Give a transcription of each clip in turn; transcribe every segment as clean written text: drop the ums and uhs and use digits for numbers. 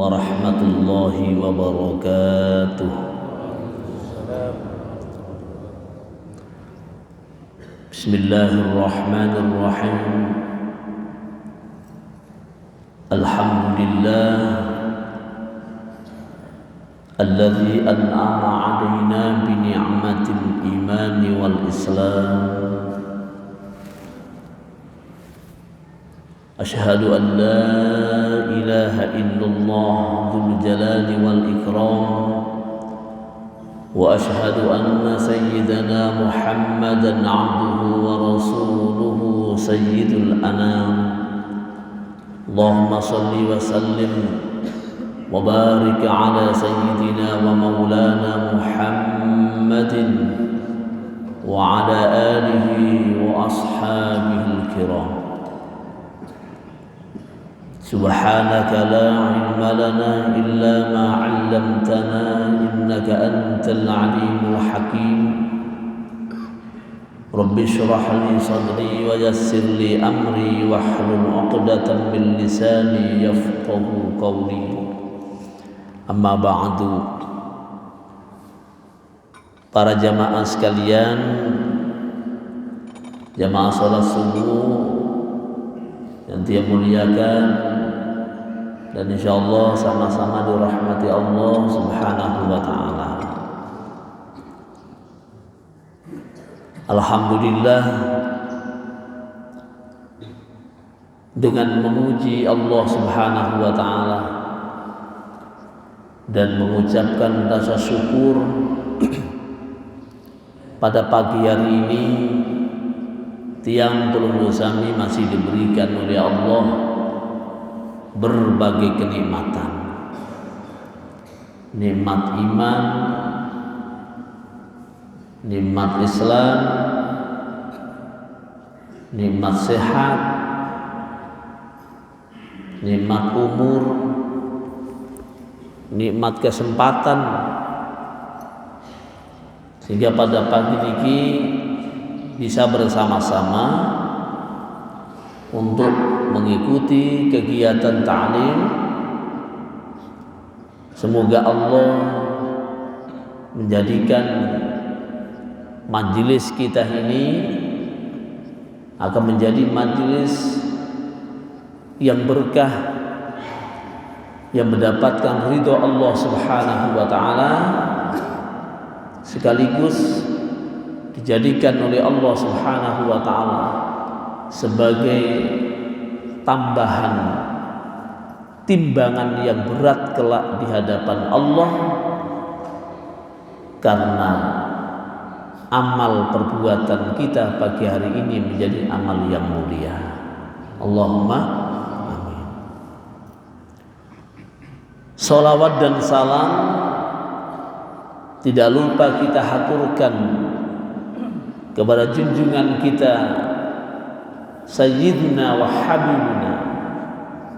warahmatullahi wabarakatuh. Bismillahirrahmanirrahim. Alhamdulillah alladzi an'ama 'alaina bi ni'matil iman wal islam. Asyhadu an la ilaha illallah dzul jalali wal ikram wa asyhadu anna sayyidana Muhammadan 'abduhu wa rasuluhu sayyidul anam. Allahumma shalli wa sallim wa barik ala sayyidina wa maulana Muhammadin wa ala alihi wa ashabihi al-kiram. Subhanaka la ilma lana illa ma 'allamtana innaka antal alimul hakim. Rabbi shrah li sadri wa yassir li amri wahlul 'uqdatam min lisani yafqahu qawli. Amma ba'du. Para jamaah sekalian, jamaah salat subuh yang dia muliakan, dan insyaallah sama-sama dirahmati Allah Subhanahu wa taala. Alhamdulillah, dengan memuji Allah Subhanahu wa taala dan mengucapkan rasa syukur pada pagi hari ini, tiang tolong kami masih diberikan oleh Allah berbagai kenikmatan, nikmat iman, nikmat Islam, nikmat sehat, nikmat umur, nikmat kesempatan, sehingga pada pagi ini bisa bersama-sama untuk mengikuti kegiatan ta'lim. Semoga Allah menjadikan majelis kita ini akan menjadi majelis yang berkah, yang mendapatkan ridho Allah Subhanahu wa taala, sekaligus dijadikan oleh Allah Subhanahu wa taala sebagai tambahan timbangan yang berat kelak di hadapan Allah, karena amal perbuatan kita pagi hari ini menjadi amal yang mulia. Allahumma amin. Salawat dan salam tidak lupa kita haturkan kepada junjungan kita Sayyidina wa Habibuna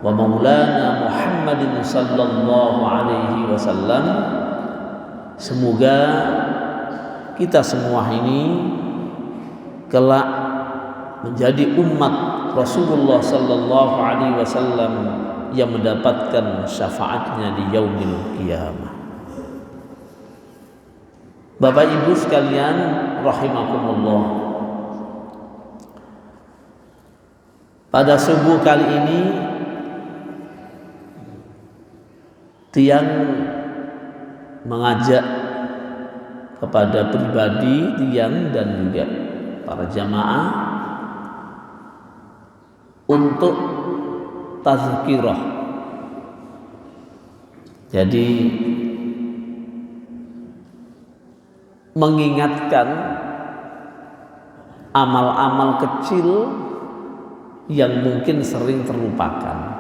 wa Maulana Muhammadin sallallahu alaihi wasallam. Semoga kita semua ini kelak menjadi umat Rasulullah sallallahu alaihi wasallam yang mendapatkan syafaatnya di yaumil qiyamah. Bapak Ibu sekalian rahimakumullah, pada subuh kali ini tiang mengajak kepada pribadi tiang dan juga para jamaah untuk tazkirah. Jadi mengingatkan amal-amal kecil yang mungkin sering terlupakan.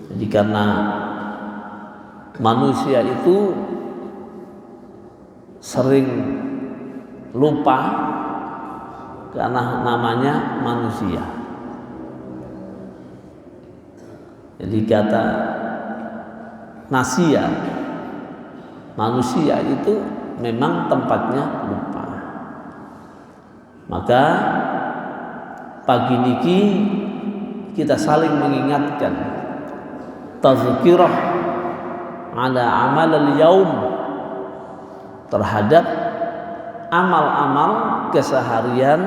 Jadi karena manusia itu sering lupa karena namanya manusia. Jadi kata nasia, manusia itu memang tempatnya lupa. Maka pagi niki kita saling mengingatkan, tazkirah ala amal al-yaum, terhadap amal-amal keseharian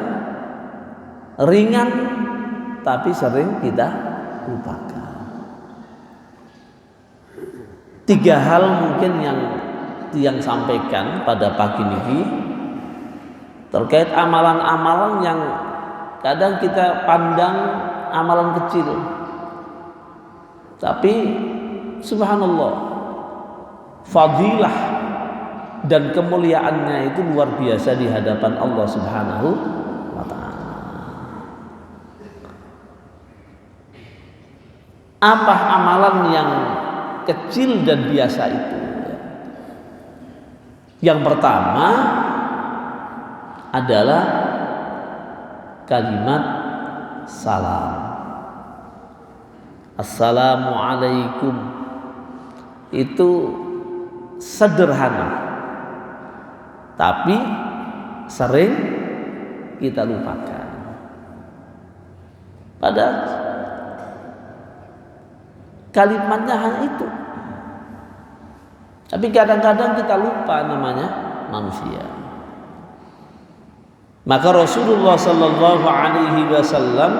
ringan tapi sering kita lupakan. 3 hal mungkin yang sampaikan pada pagi ini terkait amalan-amalan yang kadang kita pandang amalan kecil, tapi subhanallah fadilah dan kemuliaannya itu luar biasa di hadapan Allah Subhanahu wa ta'ala. Apa amalan yang kecil dan biasa itu? Yang pertama adalah kalimat salam. Assalamualaikum. Itu sederhana, tapi sering kita lupakan. Padahal kalimatnya hanya itu, tapi kadang-kadang kita lupa namanya manusia. Maka Rasulullah Sallallahu Alaihi Wasallam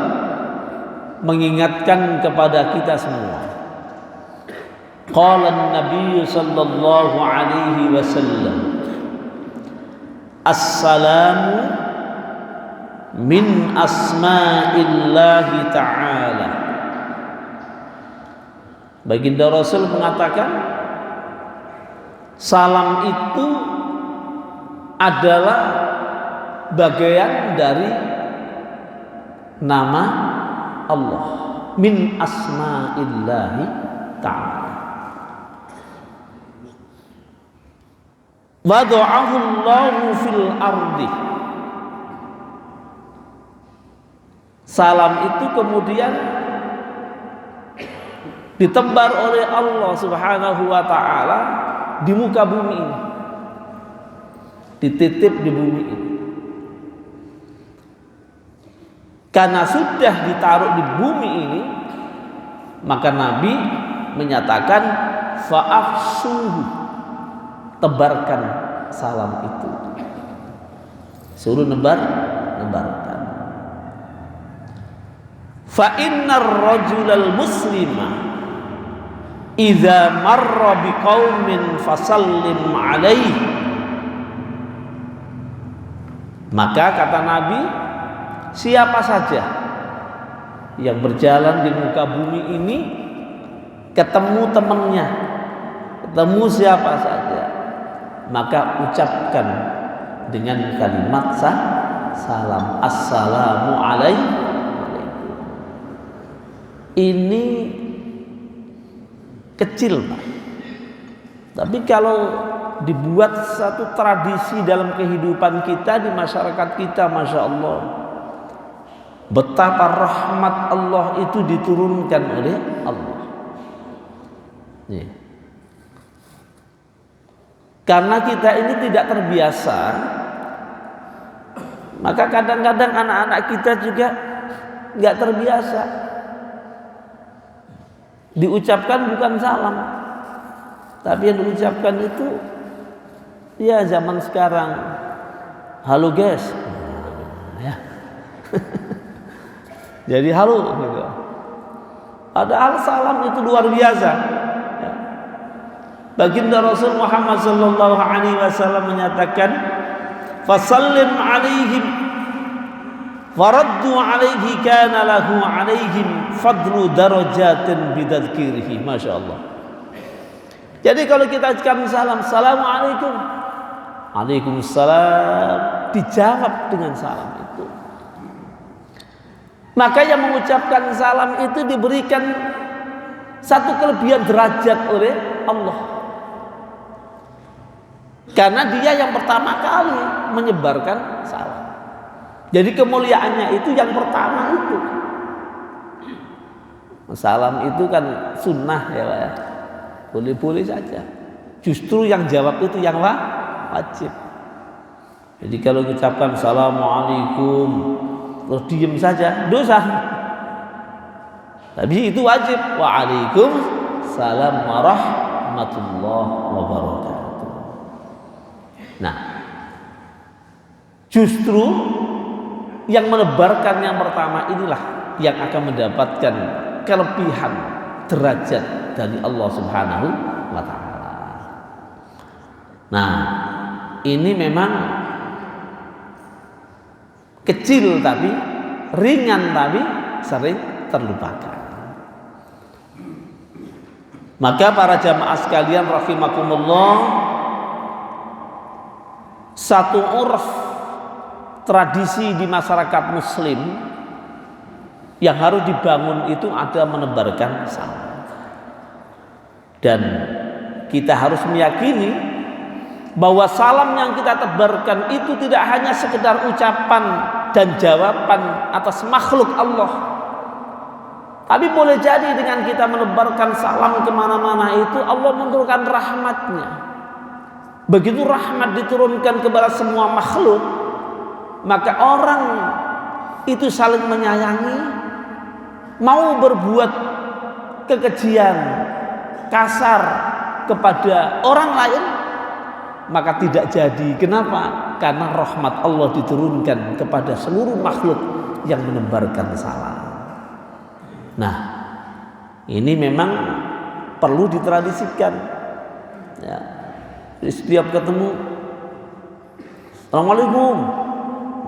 mengingatkan kepada kita semua. Qala Nabi Sallallahu Alaihi Wasallam, As-salamu min asma'illahi ta'ala. Baginda Rasul mengatakan, salam itu adalah bagian dari nama Allah, min asma'illahi ta'ala. Wada'ahu Allahu fil ardi. Salam itu kemudian ditebar oleh Allah Subhanahu wa ta'ala di muka bumi ini, dititip di bumi ini. Karena sudah ditaruh di bumi ini, maka Nabi menyatakan fa'afsuhu, tebarkan salam itu. Suruh nebarkan. Fa innar rajulal muslima idza marra biqaumin fasallim alaihi. Maka kata Nabi, siapa saja yang berjalan di muka bumi ini, ketemu temannya, ketemu siapa saja, maka ucapkan dengan kalimat salam, assalamu alaikum. Ini kecil, Pak. Tapi kalau dibuat satu tradisi dalam kehidupan kita, di masyarakat kita, Masya Allah, betapa rahmat Allah itu diturunkan oleh Allah. Ya. Karena kita ini tidak terbiasa, maka kadang-kadang anak-anak kita juga nggak terbiasa. Diucapkan bukan salam, tapi yang diucapkan itu ya zaman sekarang, halo guys, ya. Jadi halo gitu. Padahal salam itu luar biasa. Ya. Baginda Rasul Muhammad sallallahu alaihi wasallam menyatakan, "Fasallim alaihim faraddu alaihi kana lahu alaihim fadlu darajatin bidadzkirihi." Masya Allah. Jadi kalau kita ucapkan salam, assalamualaikum, Waalaikumsalam, dijawab dengan salam itu. Maka yang mengucapkan salam itu diberikan satu kelebihan derajat oleh Allah, karena dia yang pertama kali menyebarkan salam. Jadi kemuliaannya itu yang pertama itu. Salam itu kan sunnah ya Pak ya, boleh-boleh saja. Justru yang jawab itu yang wajib. Jadi kalau ucapkan assalamualaikum terus diem saja dosa. Tapi itu wajib. Waalaikumsalam warahmatullahi wabarakatuh. Nah, justru yang menebarkan yang pertama inilah yang akan mendapatkan kelebihan derajat dari Allah Subhanahu wa taala. Nah, ini memang kecil tapi ringan tapi sering terlupakan. Maka para jamaah sekalian rahimakumullah, satu urf tradisi di masyarakat muslim yang harus dibangun itu ada menebarkan salam. Dan kita harus meyakini bahwa salam yang kita tebarkan itu tidak hanya sekedar ucapan dan jawaban atas makhluk Allah, tapi boleh jadi dengan kita menebarkan salam kemana-mana itu Allah menurunkan rahmatnya. Begitu rahmat diturunkan kepada semua makhluk, maka orang itu saling menyayangi, mau berbuat kekejian, kasar kepada orang lain, maka tidak jadi. Kenapa? Karena rahmat Allah diturunkan kepada seluruh makhluk yang menebarkan salam. Nah, ini memang perlu ditradisikan. Ya. Setiap ketemu, assalamualaikum,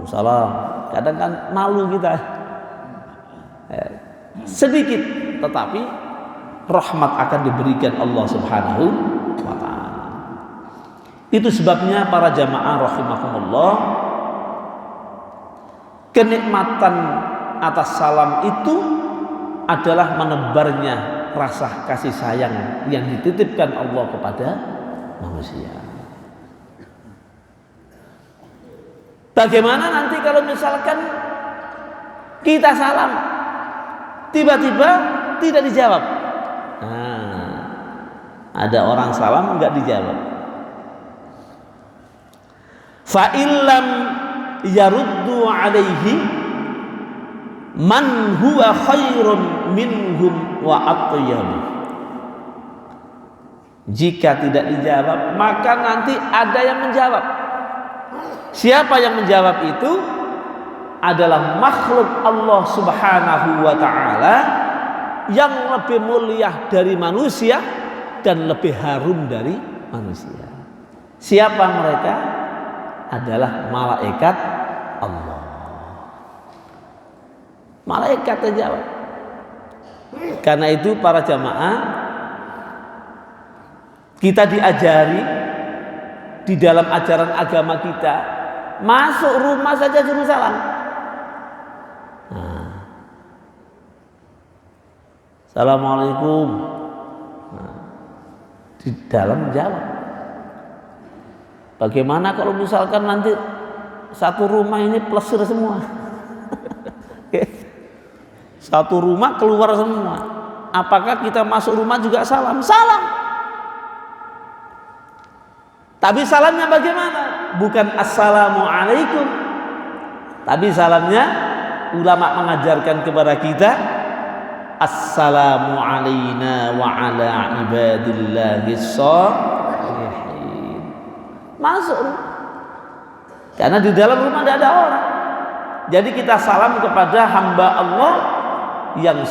salam. Kadang kan malu kita. Ya. Sedikit, tetapi rahmat akan diberikan Allah Subhanahu wa taala. Itu sebabnya para jamaah rahimakumullah, kenikmatan atas salam itu adalah menebarnya rasa kasih sayang yang dititipkan Allah kepada manusia. Bagaimana nanti kalau misalkan kita salam tiba-tiba tidak dijawab? Nah, ada orang salam enggak dijawab. Fa illam yaruddu alaihi man huwa khairun minhum wa atyab. Jika tidak dijawab, maka nanti ada yang menjawab. Siapa yang menjawab itu? Adalah makhluk Allah Subhanahu wa taala yang lebih mulia dari manusia dan lebih harum dari manusia. Siapa mereka? Adalah malaikat Allah. Malaikat terjawab. Karena itu para jamaah, kita diajari di dalam ajaran agama kita, masuk rumah saja suruh salam. Nah, assalamualaikum. Nah, di dalam jawab. Bagaimana kalau misalkan nanti satu rumah ini plesir semua? Satu rumah keluar semua. Apakah kita masuk rumah juga salam? Salam. Tapi salamnya bagaimana? Bukan assalamualaikum. Tapi salamnya ulama mengajarkan kepada kita assalamu alaina wa ala ibadillahis shalihin. Masuk. Karena di dalam rumah tidak ada orang. Jadi kita salam kepada hamba Allah yang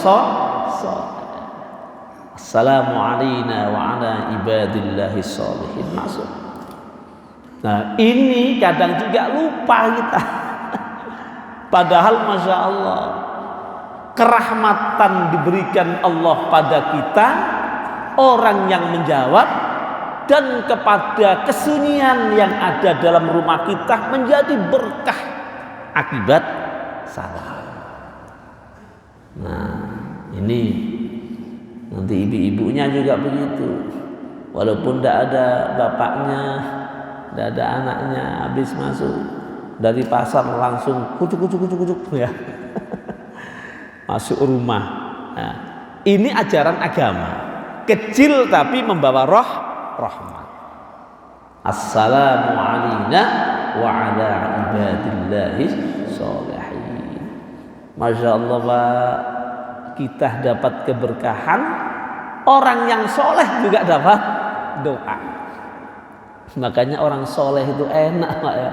assalamu alaina wa ala ibadillahis shalihin. Masuk. Nah, ini kadang juga lupa kita. Padahal Masya Allah, kerahmatan diberikan Allah pada kita. Orang yang menjawab dan kepada kesunyian yang ada dalam rumah kita menjadi berkah akibat salam. Nah, ini nanti ibu-ibunya juga begitu. Walaupun tidak ada bapaknya, tidak ada anaknya, habis masuk dari pasar langsung kucuk ya. Masuk rumah. Nah, ini ajaran agama. Kecil tapi membawa rahmat. Assalamu alayna wa ala ibadillahis sholihin. Masya Allah, Pak, kita dapat keberkahan. Orang yang soleh juga dapat doa. Makanya orang soleh itu enak, Pak ya.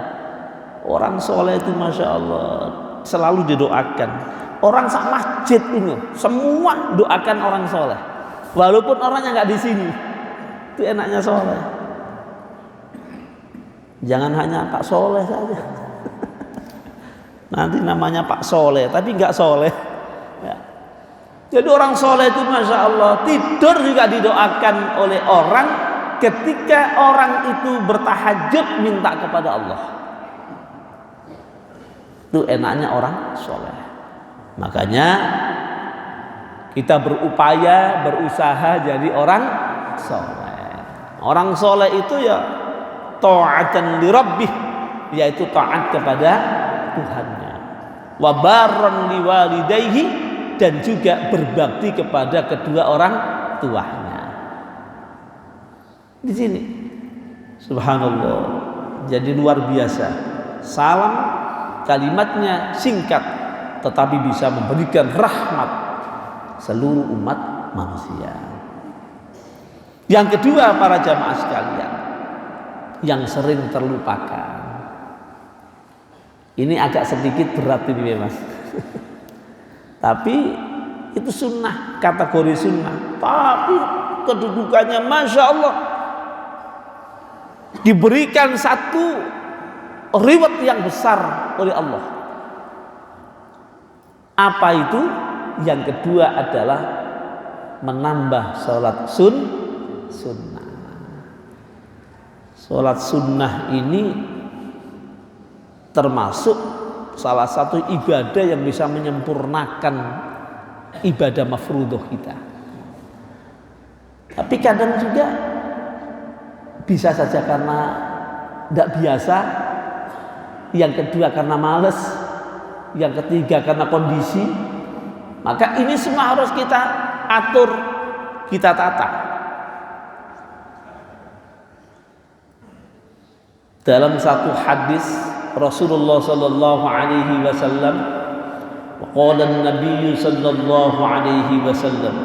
Orang soleh itu Masya Allah selalu didoakan. Orang sak masjid ini semua doakan orang soleh. Walaupun orangnya nggak di sini, itu enaknya soleh. Jangan hanya Pak Soleh saja. Nanti namanya Pak Soleh, tapi nggak soleh. Ya. Jadi orang soleh itu Masya Allah tidur juga didoakan oleh orang ketika orang itu bertahajud minta kepada Allah. Itu enaknya orang soleh. Makanya kita berupaya, berusaha jadi orang soleh. Orang soleh itu ya ta'atan li rabbih, yaitu taat kepada Tuhannya. Wa barran li walidayhi, dan juga berbakti kepada kedua orang tuanya. Di sini subhanallah, jadi luar biasa. Salam kalimatnya singkat tetapi bisa memberikan rahmat seluruh umat manusia. Yang kedua, para jamaah sekalian, yang sering terlupakan. Ini agak sedikit berat ini Mas. Tapi itu sunnah, kategori sunnah. Tapi kedudukannya Masya Allah, diberikan satu reward yang besar oleh Allah. Apa itu? Yang kedua adalah menambah sholat sunnah. Sholat sunnah ini termasuk salah satu ibadah yang bisa menyempurnakan ibadah mafruḍah kita. Tapi kadang juga bisa saja karena tidak biasa, yang kedua karena malas, yang ketiga karena kondisi. Maka ini semua harus kita atur, kita tata. Dalam satu hadis Rasulullah sallallahu alaihi wasallam, qala an-nabiy sallallahu alaihi wasallam,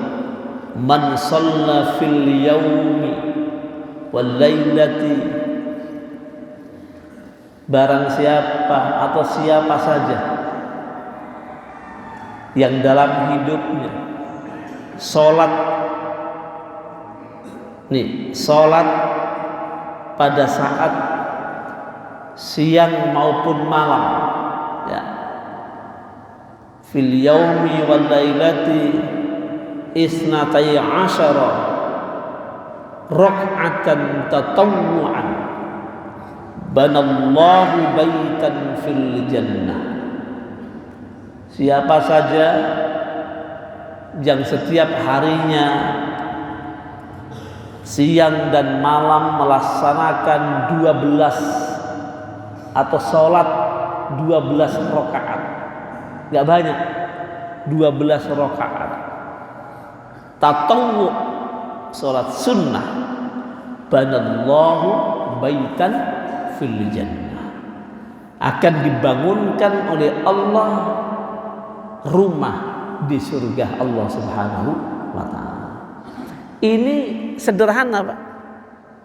man shalla fil yaumi wal lailati, barang siapa atau siapa saja yang dalam hidupnya sholat pada saat siang maupun malam, ya, fil yaumi wal lailati isnatai asyara rak'atan tatawwu'an banallahu baitan fil jannah. Siapa saja yang setiap harinya siang dan malam melaksanakan 12 atau sholat 12 rakaat, nggak banyak, 12 rakaat tatawwu, sholat sunnah, banallahu baitan fil jannah, akan dibangunkan oleh Allah rumah di surga Allah Subhanahu wa ta'ala. Ini sederhana, Pak.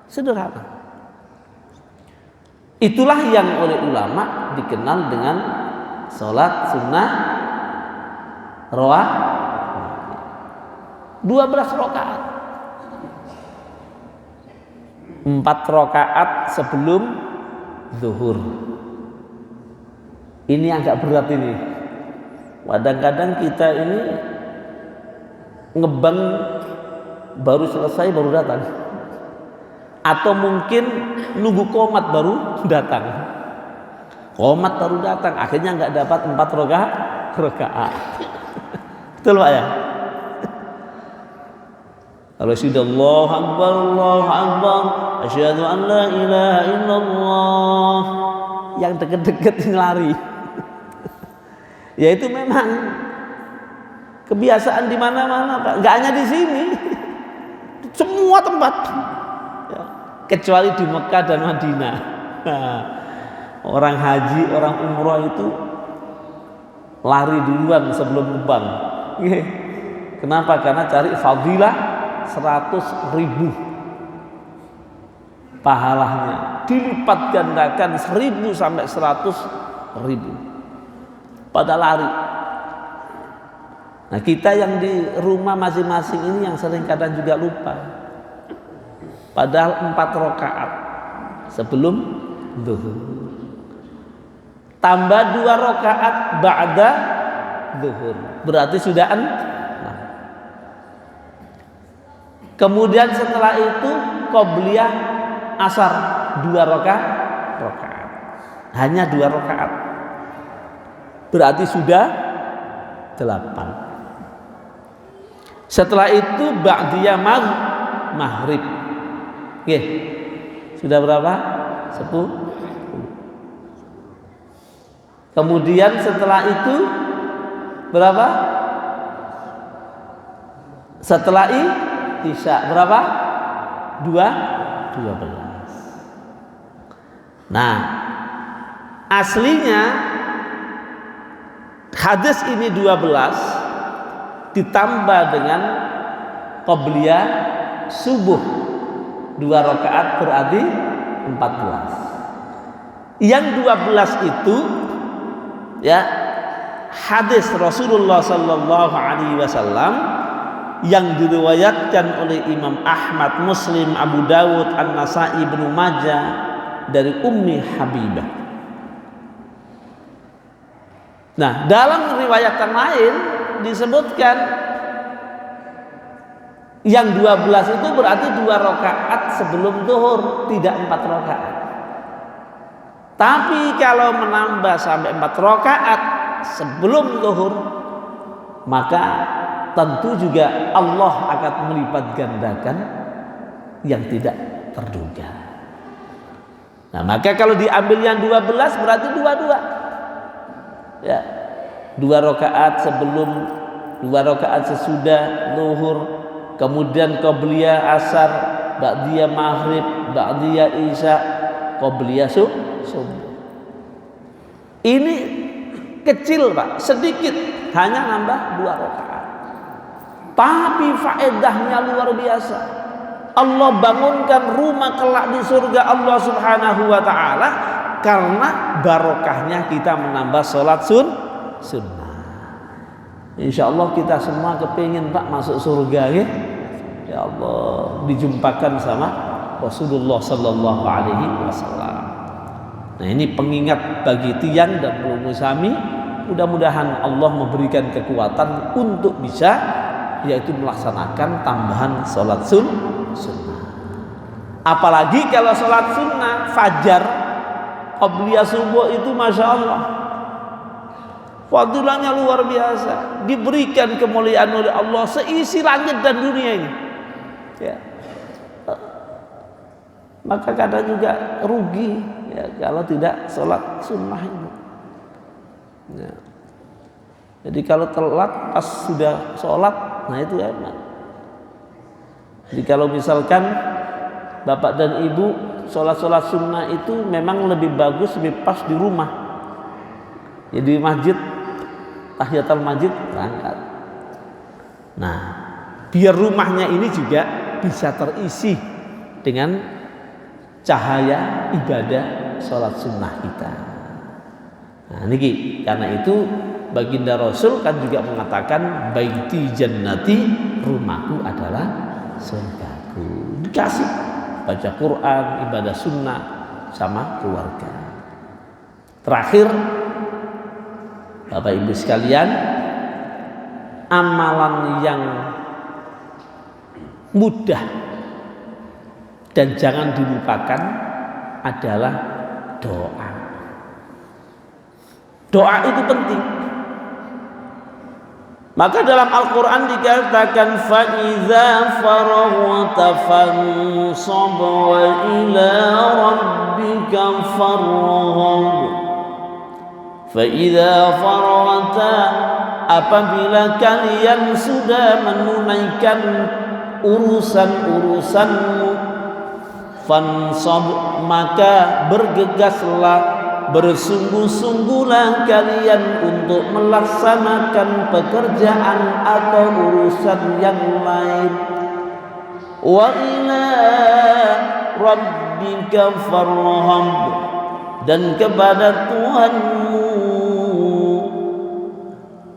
Sederhana. Itulah yang oleh ulama dikenal dengan sholat sunnah rawatib. 12 rakaat. 4 rakaat sebelum zuhur. Ini agak berat ini. Kadang-kadang kita ini ngebang baru selesai baru datang. Atau mungkin nunggu qomat baru datang. Qomat baru datang, akhirnya nggak dapat 4 rakaat. Betul Pak ya? Kalau sudah Allahu Akbar, asyhadu an la ilaha illallah, yang deket-deket ini lari. Ya itu memang kebiasaan di mana-mana Pak, nggak hanya di sini, semua tempat. Ya, kecuali di Mekah dan Madinah. Nah, orang haji, orang umroh itu lari duluan sebelum terbang. Kenapa? Karena cari fadilah 100.000 pahalanya, dilipat gandakan 1.000 sampai 100.000 pada lari. Nah kita yang di rumah masing-masing ini yang sering kadang juga lupa, padahal 4 rakaat sebelum zuhur, tambah 2 rakaat ba'da zuhur, berarti sudah 6. Kemudian setelah itu qobliyah asar 2 rakaat, hanya 2 rakaat, berarti sudah 8. Setelah itu ba'diyah maghrib. Oke, sudah berapa? 10. Kemudian setelah itu berapa? Setelah isya berapa? 12. Nah, aslinya hadis ini 12 ditambah dengan qobliyah subuh 2 rakaat berarti 14. Yang 12 itu ya hadis Rasulullah sallallahu alaihi wasallam yang diriwayatkan oleh Imam Ahmad, Muslim, Abu Dawud, An-Nasai, Ibnu Majah dari Ummi Habibah. Nah, dalam riwayat yang lain disebutkan yang 12 itu berarti 2 rakaat sebelum zuhur, tidak 4 rakaat. Tapi kalau menambah sampai 4 rakaat sebelum zuhur, maka tentu juga Allah akan melipat gandakan yang tidak terduga. Nah, maka kalau diambil yang 12 berarti 22. Ya. 2 rakaat sebelum, 2 rakaat sesudah zuhur, kemudian qobliyah asar, ba'diyah maghrib, ba'diyah isya, qobliyah subuh. Ini kecil Pak, sedikit, hanya nambah 2 rakaat. Tapi faedahnya luar biasa. Allah bangunkan rumah kelak di surga Allah Subhanahu wa taala karena barokahnya kita menambah salat sunnah. Insya Allah kita semua kepingin Pak masuk surga ya. Ya Allah, dijumpakan sama Rasulullah sallallahu alaihi wasallam. Nah, ini pengingat bagi tiang dan pelunggu sami. Mudah-mudahan Allah memberikan kekuatan untuk bisa yaitu melaksanakan tambahan salat sunnah. Apalagi kalau salat sunnah fajar, qobliyah subuh itu masya Allah. Fadilahnya luar biasa, diberikan kemuliaan oleh Allah seisi langit dan dunia ini. Ya. Maka kadang juga rugi ya, kalau tidak sholat sunnah ini. Ya. Jadi kalau telat pas sudah sholat, nah itu enak. Jadi kalau misalkan bapak dan ibu sholat sunnah itu memang lebih bagus, lebih pas di rumah. Jadi masjid tahiyatul masjid berangkat. Nah, biar rumahnya ini juga bisa terisi dengan cahaya ibadah sholat sunnah kita. Nah, ini karena itu baginda Rasul kan juga mengatakan baiti jannati, rumahku adalah surgaku. Dikasih baca Quran, ibadah sunnah sama keluarga. Terakhir Bapak Ibu sekalian, amalan yang mudah Dan jangan dilupakan adalah doa. Doa itu penting. Maka dalam Al-Quran dikatakan فَإِذَا فَرَغْتَ فَانصَبْ وَإِلَى رَبِّكَ فَارْغَب. فَإِذَا فَرَغْتَ, apabila kalian sudah menunaikan urusan-urusanmu, fansab, maka bergegaslah, bersungguh-sungguhlah kalian untuk melaksanakan pekerjaan atau urusan yang lain. Wa ila rabbika farghab, dan kepada Tuhanmu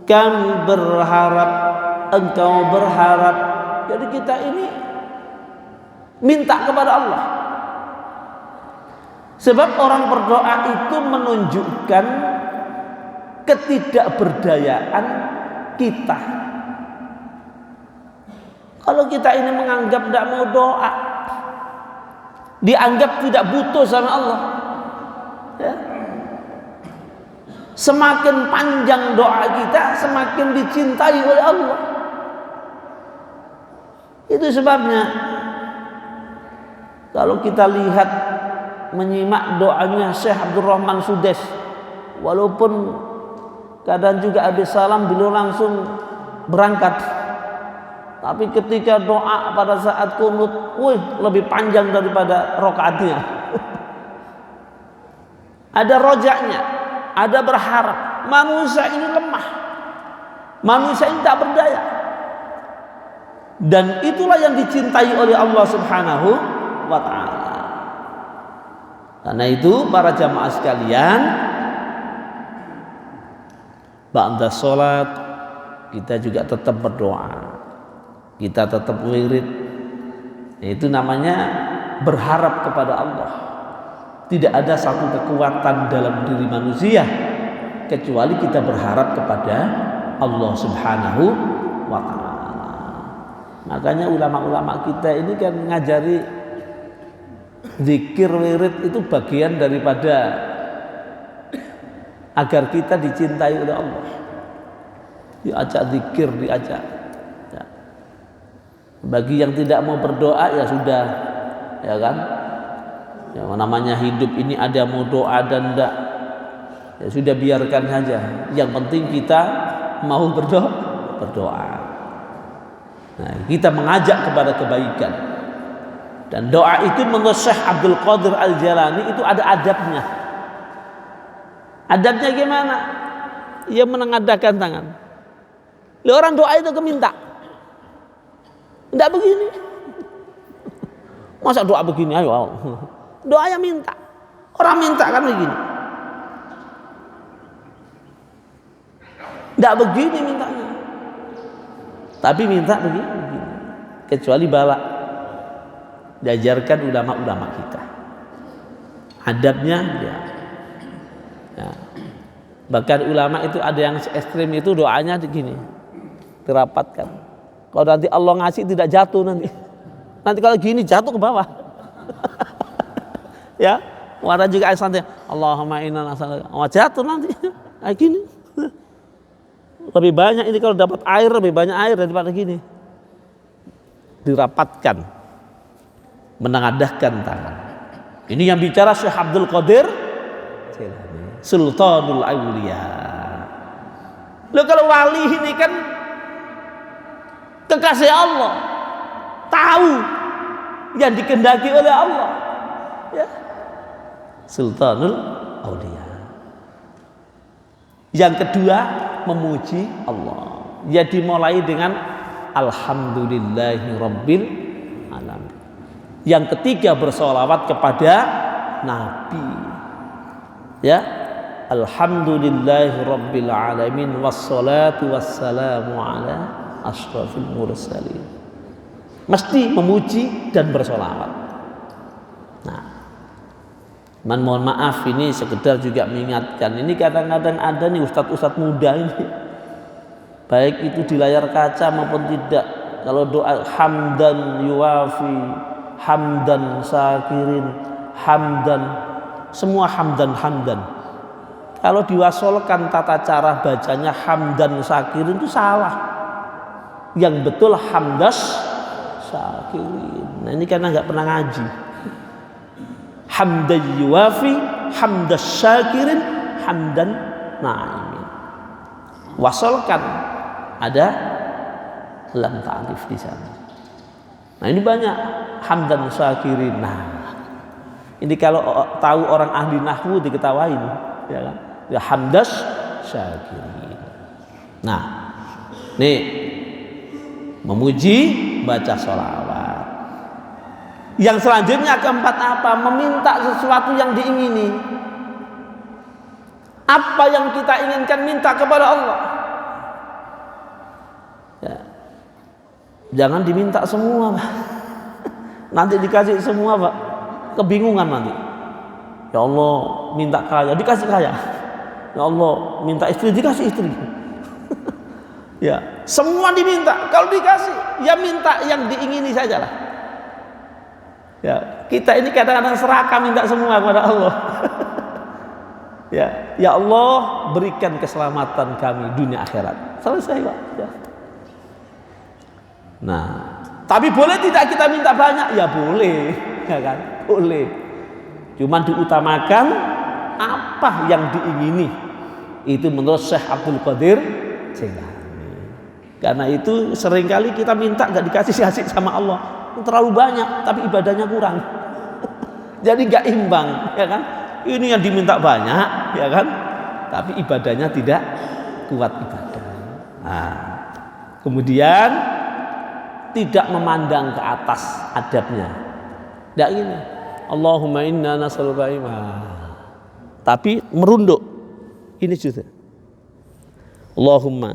kami berharap, engkau berharap. Jadi kita ini minta kepada Allah. Sebab orang berdoa itu menunjukkan ketidakberdayaan kita. Kalau kita ini menganggap tidak mau doa, dianggap tidak butuh sama Allah, ya. Semakin panjang doa kita, semakin dicintai oleh Allah. Itu sebabnya kalau kita lihat, menyimak doanya Syekh Abdul Rahman Sudes, walaupun kadang juga habis salam beliau langsung berangkat, tapi ketika doa pada saat kunut, lebih panjang daripada rakaatnya. Ada rojaknya, ada berharap. Manusia ini lemah, manusia ini tak berdaya, dan itulah yang dicintai oleh Allah Subhanahu wa ta'ala. Karena itu para jamaah sekalian, ba'da sholat kita juga tetap berdoa, kita tetap wirid. Itu namanya berharap kepada Allah. Tidak ada satu kekuatan dalam diri manusia kecuali kita berharap kepada Allah Subhanahu wa ta'ala. Makanya ulama-ulama kita ini kan ngajari zikir wirid itu bagian daripada agar kita dicintai oleh Allah. Diajak zikir, diajak. Ya. Bagi yang tidak mau berdoa ya sudah, ya kan? Yang namanya hidup ini ada mau doa dan enggak, ya sudah biarkan saja. Yang penting kita mau berdoa. Nah, kita mengajak kepada kebaikan. Dan doa itu menurut Syekh Abdul Qadir Al-Jalani itu ada adabnya. Adabnya gimana? Ia menengadahkan tangan. Orang doa itu keminta. Tidak begini. Masa doa begini? Ayo. Doanya minta. Orang minta kan begini. Tidak begini mintanya. Tapi minta begini. Kecuali balak. Diajarkan ulama-ulama kita. Adabnya ya. Bahkan ulama itu ada yang ekstrim itu doanya begini, dirapatkan. Kalau nanti Allah ngasih tidak jatuh nanti. Nanti kalau gini jatuh ke bawah. Ya, ada juga ayat santai. Allahumma inna nas'aluka. Jatuh nanti. Kayak gini. Lebih banyak ini kalau dapat air, lebih banyak air daripada gini. Dirapatkan. Menengadahkan tangan. Ini yang bicara Syekh Abdul Qadir Sultanul Auliya. Loh, kalau wali ini kan kekasih Allah, tahu yang dikehendaki oleh Allah, ya. Sultanul Auliya. Yang kedua memuji Allah. Ya dimulai dengan Alhamdulillahi Rabbil Alamin. Yang ketiga bersolawat kepada Nabi. Ya, Alhamdulillahi Rabbil Alamin wassalatu wassalamu ala ashrafil mursalin. Mesti memuji dan bersolawat. Nah, mohon maaf ini sekedar juga mengingatkan. Ini kadang-kadang ada nih ustadz-ustadz muda ini, baik itu di layar kaca maupun tidak, kalau doa hamdan yuwafi hamdan syakirin, hamdan, semua hamdan. Kalau diwasolkan tata cara bacanya hamdan syakirin itu salah. Yang betul hamdas syakirin. Nah ini karena nggak pernah ngaji. Hamdan yuwafi, hamdas syakirin, hamdan na'imin. Wasolkan, ada lam ta'rif di sana. Nah ini banyak hamdan syakirin. Nah ini kalau tahu orang ahli nahwu diketawain, ya kan? Ya hamdas syakirin. Nah, nih memuji, baca sholawat. Yang selanjutnya keempat apa? Meminta sesuatu yang diingini. Apa yang kita inginkan minta kepada Allah. Ya. Jangan diminta semua, Pak. Nanti dikasih semua, Pak. Kebingungan nanti. Ya Allah, minta kaya, dikasih kaya. Ya Allah, minta istri, dikasih istri. Ya, semua diminta. Kalau dikasih, ya minta yang diingini sajalah. Ya, kita ini kadang-kadang serakah minta semua kepada Allah. Ya Allah, berikan keselamatan kami dunia akhirat. Selesai, Pak. Ya. Nah, tapi boleh tidak kita minta banyak? Ya boleh, ya kan? Boleh. Cuman diutamakan apa yang diingini. Itu menurut Syekh Abdul Qadir Jailani. Karena itu seringkali kita minta nggak dikasih sama Allah. Terlalu banyak, tapi ibadahnya kurang. Jadi nggak imbang, ya kan? Ini yang diminta banyak, ya kan? Tapi ibadahnya tidak kuat ibadah. Nah, kemudian tidak memandang ke atas adabnya. Tidak gini. Allahumma inna nas'aluka iman. Tapi merunduk. Ini juga. Allahumma.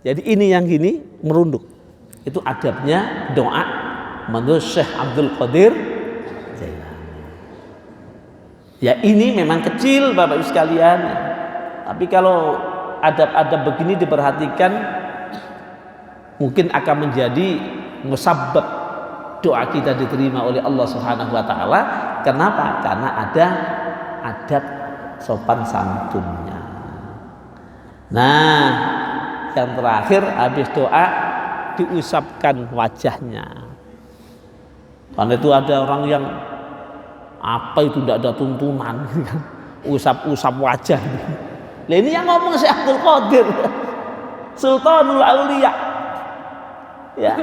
Jadi ini yang gini merunduk. Itu adabnya doa menurut Syekh Abdul Qadir Jailani. Ya ini memang kecil Bapak Ibu sekalian. Tapi kalau adab-adab begini diperhatikan mungkin akan menjadi musabbab doa kita diterima oleh Allah Subhanahu wa taala. Kenapa? Karena ada adab sopan santunnya. Nah, yang terakhir habis doa diusapkan wajahnya. Karena itu ada orang yang apa itu tidak ada tuntunan, usap-usap wajah. Nah ini yang ngomong Syekh Abdul Qadir, Sultanul Auliya. Ya.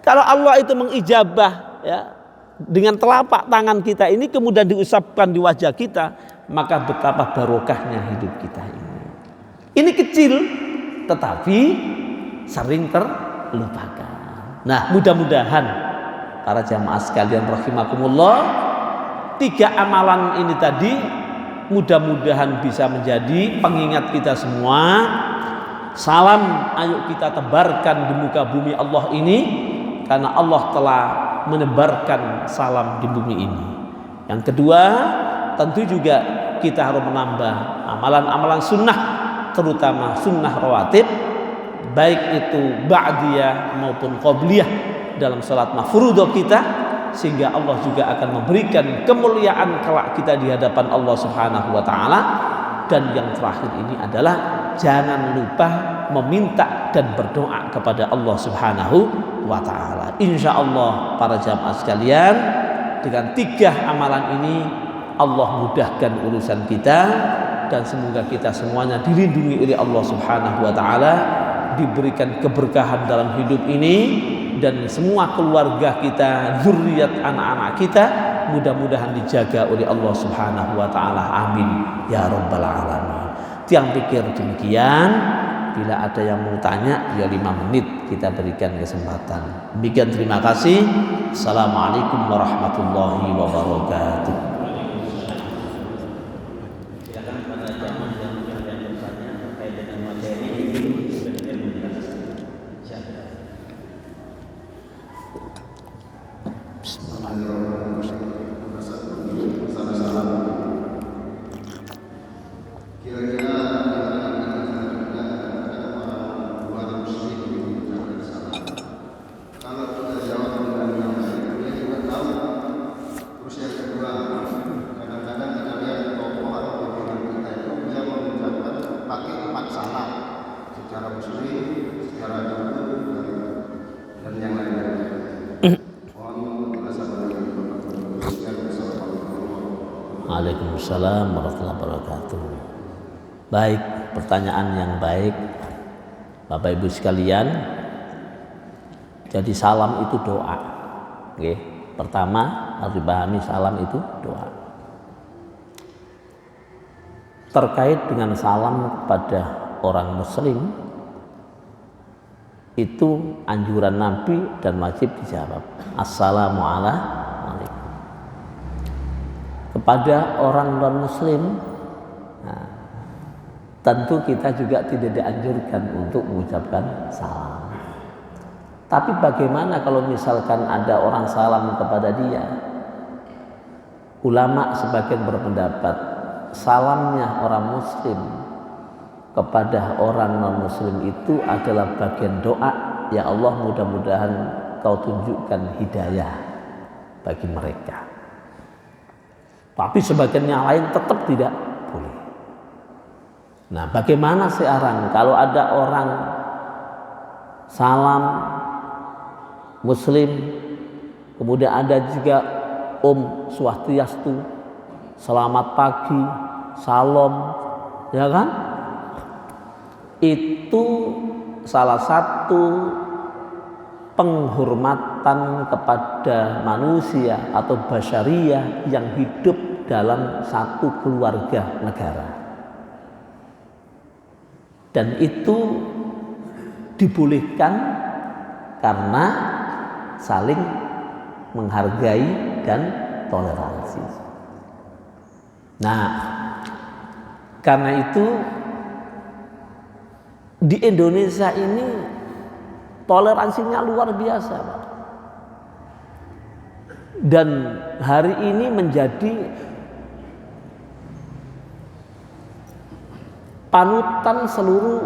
Kalau Allah itu mengijabah ya, dengan telapak tangan kita ini kemudian diusapkan di wajah kita, maka betapa barokahnya hidup kita ini. Ini kecil tetapi sering terlupakan. Nah, mudah-mudahan para jamaah sekalian rahimakumullah, 3 amalan ini tadi mudah-mudahan bisa menjadi pengingat kita semua. Salam ayo kita tebarkan di muka bumi Allah ini, karena Allah telah menebarkan salam di bumi ini. Yang kedua, tentu juga kita harus menambah amalan-amalan sunnah, terutama sunnah rawatib, baik itu ba'diyah maupun qobliyah dalam salat mafruḍah kita, sehingga Allah juga akan memberikan kemuliaan kelak kita di hadapan Allah Subhanahu wa taala. Dan yang terakhir ini adalah jangan lupa meminta dan berdoa kepada Allah Subhanahu wa taala. Insyaallah para jamaah sekalian, dengan 3 amalan ini Allah mudahkan urusan kita, dan semoga kita semuanya dilindungi oleh Allah Subhanahu wa taala, diberikan keberkahan dalam hidup ini, dan semua keluarga kita, zuriat anak-anak kita mudah-mudahan dijaga oleh Allah Subhanahu wa taala. Amin ya rabbal alamin. Tiang pikir demikian. Bila ada yang mau tanya, ya 5 menit kita berikan kesempatan. Demikian, terima kasih. Assalamualaikum warahmatullahi wabarakatuh. secara muslim, secara agama dan yang lain-lain. Waalaikumsalam warahmatullahi wabarakatuh. Baik, pertanyaan yang baik Bapak Ibu sekalian. Jadi salam itu doa. Oke. Pertama harus dipahami salam itu doa. Terkait dengan salam kepada orang muslim, itu anjuran Nabi dan wajib dijawab. Assalamualaikum. Kepada orang non-muslim, nah, tentu kita juga tidak dianjurkan untuk mengucapkan salam. Tapi bagaimana kalau misalkan ada orang salam kepada dia? Ulama sebagian berpendapat salamnya orang muslim kepada orang non-muslim itu adalah bagian doa. Ya Allah, mudah-mudahan kau tunjukkan hidayah bagi mereka. Tapi sebagian yang lain tetap tidak boleh. Nah, bagaimana sekarang kalau ada orang salam muslim, kemudian ada juga Om Swastiastu, selamat pagi, salam, ya kan? Itu salah satu penghormatan kepada manusia atau basyariyah yang hidup dalam satu keluarga negara. Dan itu dibolehkan karena saling menghargai dan toleransi. Nah, karena itu di Indonesia ini toleransinya luar biasa, Pak. Dan hari ini menjadi panutan seluruh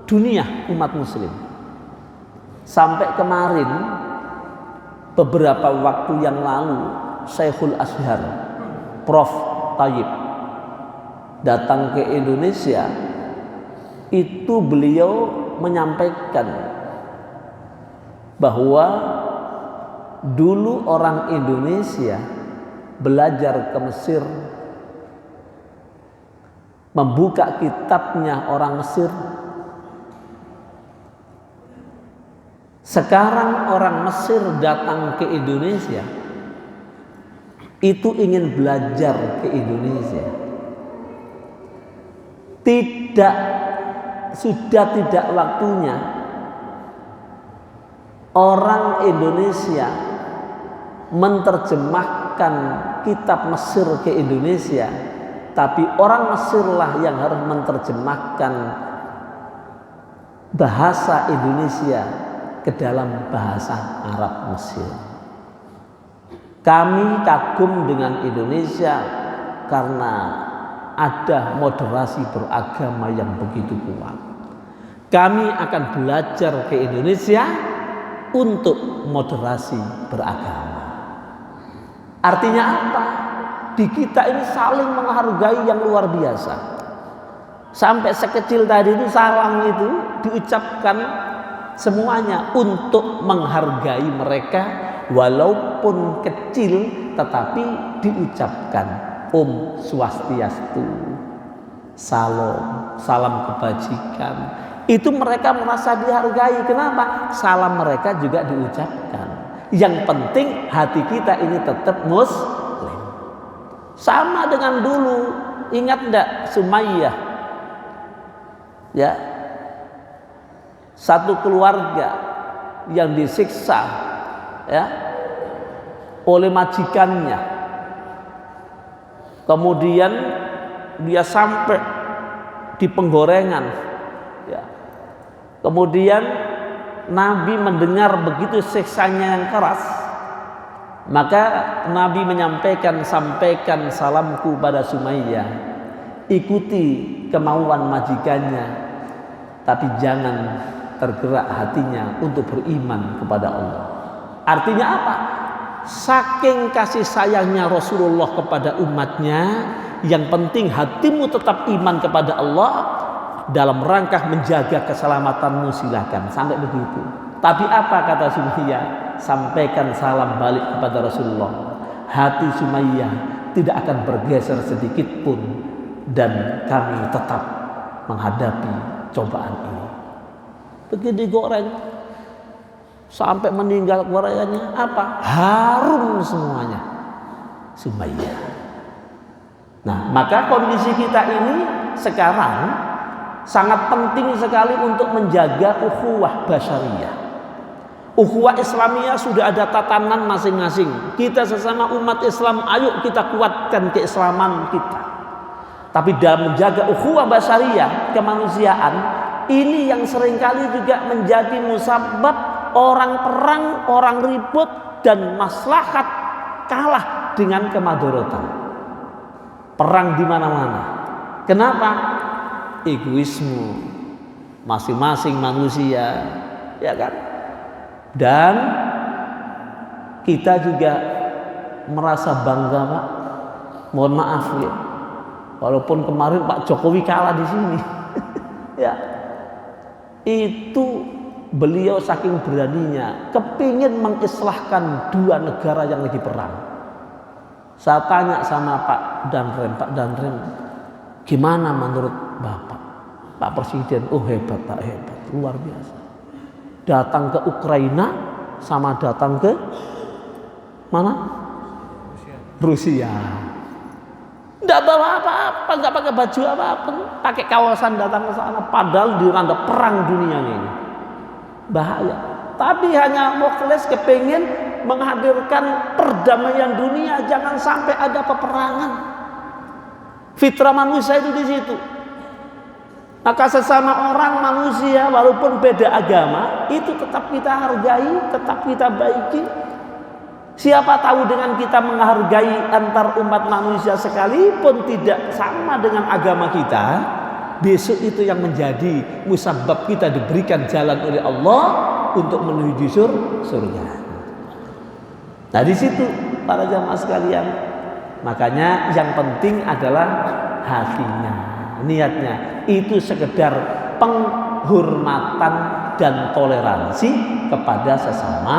dunia umat muslim. Sampai kemarin beberapa waktu yang lalu Syekhul Azhar Prof. Thayyib datang ke Indonesia. Itu beliau menyampaikan bahwa dulu orang Indonesia belajar ke Mesir, membuka kitabnya orang Mesir. Sekarang orang Mesir datang ke Indonesia, itu ingin belajar ke Indonesia. Sudah tidak waktunya orang Indonesia menerjemahkan kitab Mesir ke Indonesia, tapi orang Mesirlah yang harus menerjemahkan bahasa Indonesia ke dalam bahasa Arab Mesir. Kami kagum dengan Indonesia karena ada moderasi beragama yang begitu kuat. Kami akan belajar ke Indonesia untuk moderasi beragama. Artinya apa? Di kita ini saling menghargai yang luar biasa. Sampai sekecil tadi itu salam itu diucapkan semuanya untuk menghargai mereka, walaupun kecil tetapi diucapkan. Om Swastiastu, salam kebajikan. Itu mereka merasa dihargai. Kenapa? Salam mereka juga diucapkan. Yang penting hati kita ini tetap muslim. Sama dengan dulu, ingat enggak Sumayyah? Ya. Satu keluarga yang disiksa ya oleh majikannya. Kemudian dia sampai di penggorengan. Ya. Kemudian Nabi mendengar begitu siksanya yang keras, maka Nabi menyampaikan, sampaikan salamku pada Sumayyah, ikuti kemauan majikannya, tapi jangan tergerak hatinya untuk beriman kepada Allah. Artinya apa? Saking kasih sayangnya Rasulullah kepada umatnya, yang penting hatimu tetap iman kepada Allah, dalam rangka menjaga keselamatanmu silakan, sampai begitu. Tapi apa kata Sumayyah? Sampaikan salam balik kepada Rasulullah. Hati Sumayyah tidak akan bergeser sedikit pun dan kami tetap menghadapi cobaan ini. Begitu digoreng sampai meninggal gorengannya apa? Harum semuanya Sumayyah. Nah, maka kondisi kita ini sekarang sangat penting sekali untuk menjaga ukhuwah basyariyah. Ukhuwah Islamiyah sudah ada tatanan masing-masing. Kita sesama umat Islam, ayo kita kuatkan keislaman kita. Tapi dalam menjaga ukhuwah basyariyah, kemanusiaan, ini yang seringkali juga menjadi musabab orang perang, orang ribut dan maslahat kalah dengan kemadorotan. Perang di mana-mana. Kenapa? Egoisme masing-masing manusia, ya kan? Dan kita juga merasa bangga, Pak. Mohon maaf ya. Walaupun kemarin Pak Jokowi kalah di sini. Ya. Itu beliau saking beraninya kepingin mengislahkan dua negara yang lagi perang. Saya tanya sama Pak Danrem, gimana menurut Bapak? Pak Presiden, oh hebat Pak, hebat, luar biasa. Datang ke Ukraina sama datang ke mana? Rusia. Tidak bawa apa-apa, nggak pakai baju apa-apa, pakai kawasan datang ke sana. Padahal dilanda perang dunia ini, bahaya. Tapi hanya mukhlis kepingin menghadirkan perdamaian dunia, jangan sampai ada peperangan. Fitrah manusia itu di situ. Maka sesama orang manusia walaupun beda agama itu tetap kita hargai, tetap kita baiki. Siapa tahu dengan kita menghargai antar umat manusia sekalipun tidak sama dengan agama kita, besok itu yang menjadi musabab kita diberikan jalan oleh Allah untuk menuju surga. Nah di situ para jamaah sekalian, makanya yang penting adalah hatinya, niatnya. Itu sekedar penghormatan dan toleransi kepada sesama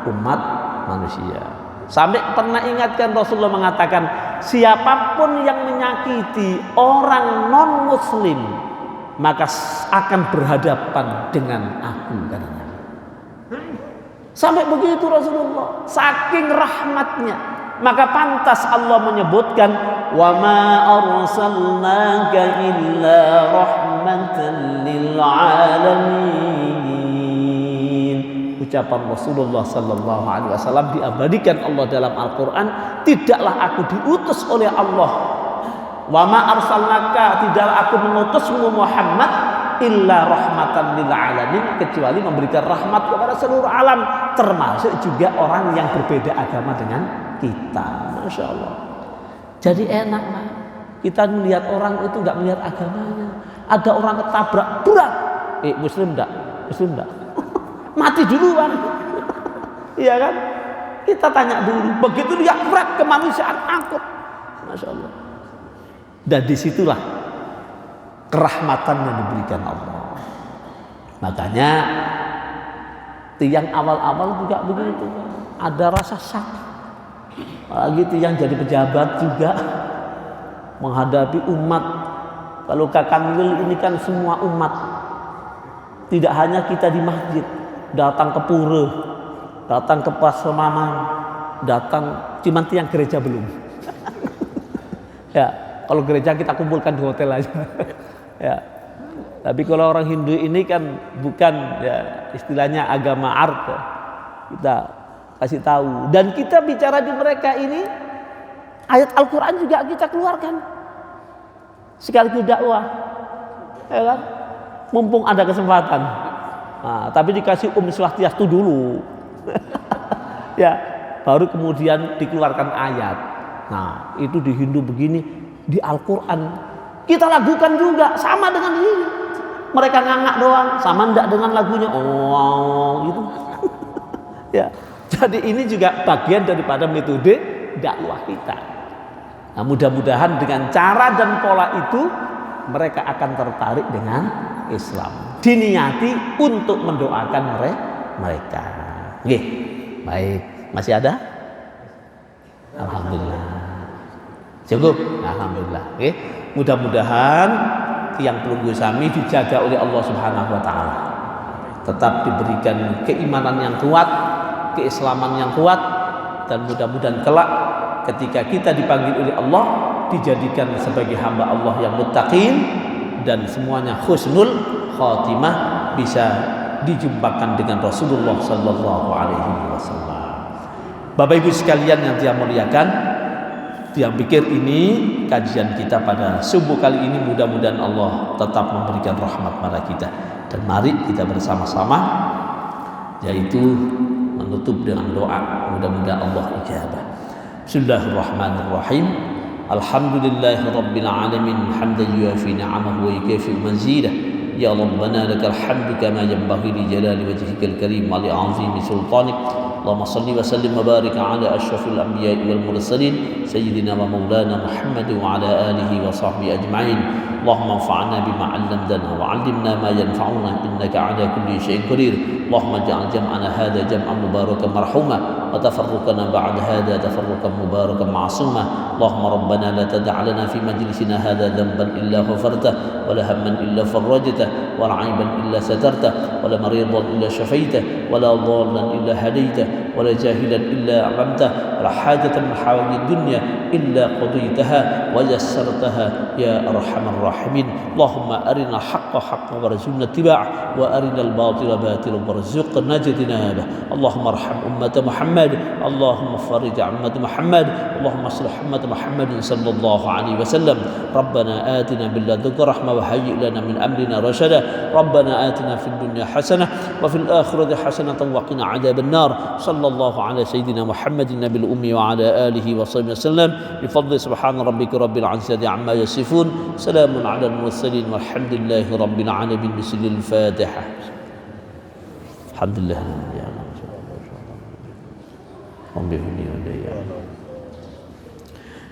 umat manusia. Sampai pernah ingatkan Rasulullah mengatakan, siapapun yang menyakiti orang non muslim maka akan berhadapan dengan aku, katanya. Sampai begitu Rasulullah, saking rahmatnya. Maka pantas Allah menyebutkan, wa ma arsalnaka illa rahmatan lil alamin. Ucapan Rasulullah sallallahu alaihi wasallam diabadikan Allah dalam Al-Qur'an, tidaklah aku diutus oleh Allah. Wa ma arsalnaka, tidaklah aku mengutusmu Muhammad illa rahmatan lil alamin, kecuali memberikan rahmat kepada seluruh alam, termasuk juga orang yang berbeda agama dengan kita. Masya Allah. Jadi enak lah kita melihat orang itu nggak melihat agamanya. Ada orang ketabrak, berat. Muslim enggak? Muslim enggak? Mati duluan. Iya kan? Kita tanya dulu. Begitu lihat berat kemanusiaan, angkut. Masya Allah. Dan disitulah kerahmatan yang diberikan Allah. Makanya tiang awal-awal juga begitu, ada rasa sakit. Apalagi tiang jadi pejabat juga menghadapi umat. Kalau Kakang Wil ini kan semua umat, tidak hanya kita di masjid, datang ke pura, datang ke Pasemamang, datang cuman tiang gereja belum. Ya, kalau gereja kita kumpulkan di hotel aja. Ya, tapi kalau orang Hindu ini kan bukan ya istilahnya agama art, ya. Kita kasih tahu dan kita bicara di mereka ini ayat Al-Quran juga kita keluarkan sekaligus dakwah, ya kan? Mumpung ada kesempatan. Nah, tapi dikasih Swastiastu dulu, ya, baru kemudian dikeluarkan ayat. Nah, itu di Hindu begini, di Al-Quran kita lakukan juga sama dengan ini. Mereka ngangak doang, sama enggak dengan lagunya. Oh, gitu. Ya, jadi ini juga bagian daripada metode dakwah kita. Nah, mudah-mudahan dengan cara dan pola itu mereka akan tertarik dengan Islam. Diniati untuk mendoakan mereka. Nggih. Baik, masih ada? Alhamdulillah. Cukup? Alhamdulillah. Nggih. Mudah-mudahan yang pelunggu sami dijaga oleh Allah Subhanahu wa taala. Tetap diberikan keimanan yang kuat, keislaman yang kuat, dan mudah-mudahan kelak ketika kita dipanggil oleh Allah dijadikan sebagai hamba Allah yang muttaqin dan semuanya husnul khatimah, bisa dijumpakan dengan Rasulullah sallallahu alaihi wasallam. Bapak Ibu sekalian yang Dia muliakan, yang pikir ini kajian kita pada subuh kali ini, mudah-mudahan Allah tetap memberikan rahmat pada kita. Dan mari kita bersama-sama yaitu menutup dengan doa, mudah-mudahan Allah ijabah. Bismillahirrahmanirrahim. Alhamdulillahirabbil alamin, hamdan yuafi ni'amahu wa yukafi mazidah. Ya Rabbana lakal hamdu kama yanbaghi li jalali wajhikal karim wa li 'azimi sultanik. Allahumma salli wa sallim wa barik ala asyrafil anbiya'i wal mursalin sayyidina wa maulana Muhammad wa ala alihi wa sahbihi ajma'in. Allahumma anfa'na bima 'allamtana wa 'allimna ma yanfa'una innaka 'ala kulli syai'in qadir. Allahumma ij'al jam'ana hadha jam'an mubarakan marhuma wa tafarruqana ba'da hadha tafarruqan mubarakan ma'suma. Allahumma rabbana la tada' lana fi majlisina hadha dhanban illa ghafartah wa la hamman illa farajtah wa la 'aiban illa satartah wa la maridan illa shafaitah wa la dhallan illa hadaitah wa la jahilan illa 'allamtah wa la hajatan min hawaijid dunya illa qadaitaha wa yassartaha ya arhamar rahimin. Allahumma arina haqqa haqqan warzuqna ittiba'ah wa arina al-batila batilan warzuqna ijtinabah. Allahumma arham ummat Muhammad, Allahumma farij ummat Muhammad, Allahumma aslih ummat Muhammad sallallahu alaihi wasallam. Rabbana atina min ladunka rahmah wa hayyi' lana min amrina rashada. Rabbana atina fid dunya hasanah wa fil akhirati hasanah wa qina 'adzaban nar. Sallallahu ala sayyidina Muhammadin nabil ummi wa ala alihi wa sahbihi wasallam. Bi fadli subhana rabbika rabbil 'izzati 'amma yasifun. Salamun 'alal mursalin walhamdulillahi rabbil 'alamin. Bismillahil-Fatihah. Alhamdulillah.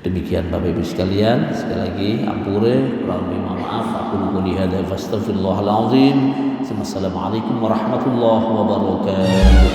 Demikian Bapak Ibu sekalian, sekali lagi ampure, kurang lebih mohon maaf. Aku qouli hadza fastaghfirullahal azim. Assalamualaikum warahmatullahi wabarakatuh.